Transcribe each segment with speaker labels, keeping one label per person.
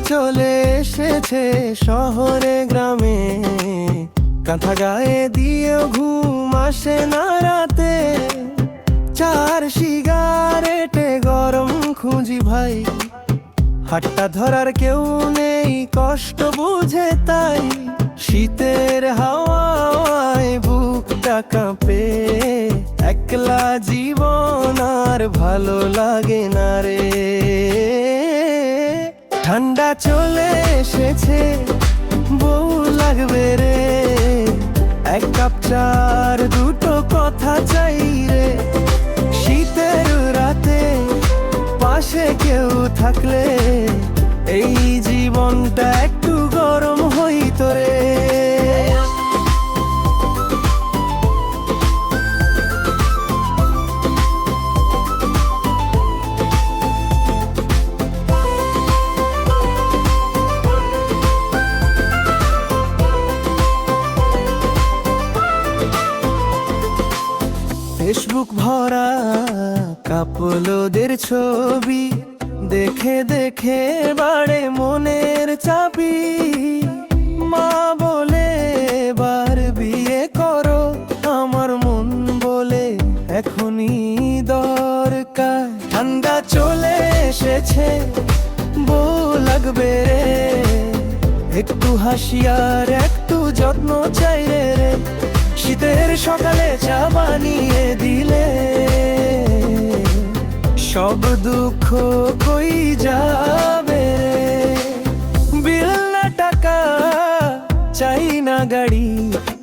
Speaker 1: চলে এসেছে শহরে গ্রামে, কাঁথা গায়ে দিয়েও ঘুম আসে না রাতে। চার সিগারেটে গরম খুঁজি ভাই, হাতটা ধরার কেউ নেই, কষ্ট বুঝে তাই। শীতের হাওয়ায় বুকটা কাঁপে, একলা জীবন আর ভালো লাগে না রে। ঠান্ডা চলে এসেছে, বউ লাগবে রে, এক কাপ চার দুটো কথা চাই রে। শীতের রাতে পাশে কেউ থাকলে এই জীবনটা একটু গরম হইতো রে। ফেসবুক ভরা কাপলদের ছবি দেখে দেখে বাড়ে মনের চাপি। মা বলে এবার বিয়ে করো, আমার মন বলে এখনই দরকার। ঠান্ডা চলে এসেছে, বউ লাগবে রে, একটু হাসি আর একটু যত্ন চাই রে। শীতের সকালে চা বানিয়ে দিলে সব দুঃখ কই যাবে রে। বিল না টাকা চাই না গাড়ি,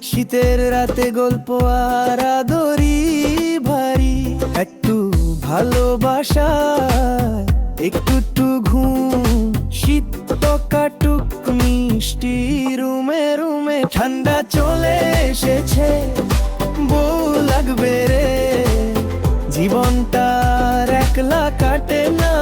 Speaker 1: শীতের রাতে গল্প আর আদরি ভারী। একটু ভালোবাসা একটু একটু ঘুম, শীত তো কাটুক মিষ্টি রুমে রুমে। ঠান্ডা চলে এসেছে, বউ লাগবে রে, জীবনটা একলা কাটে না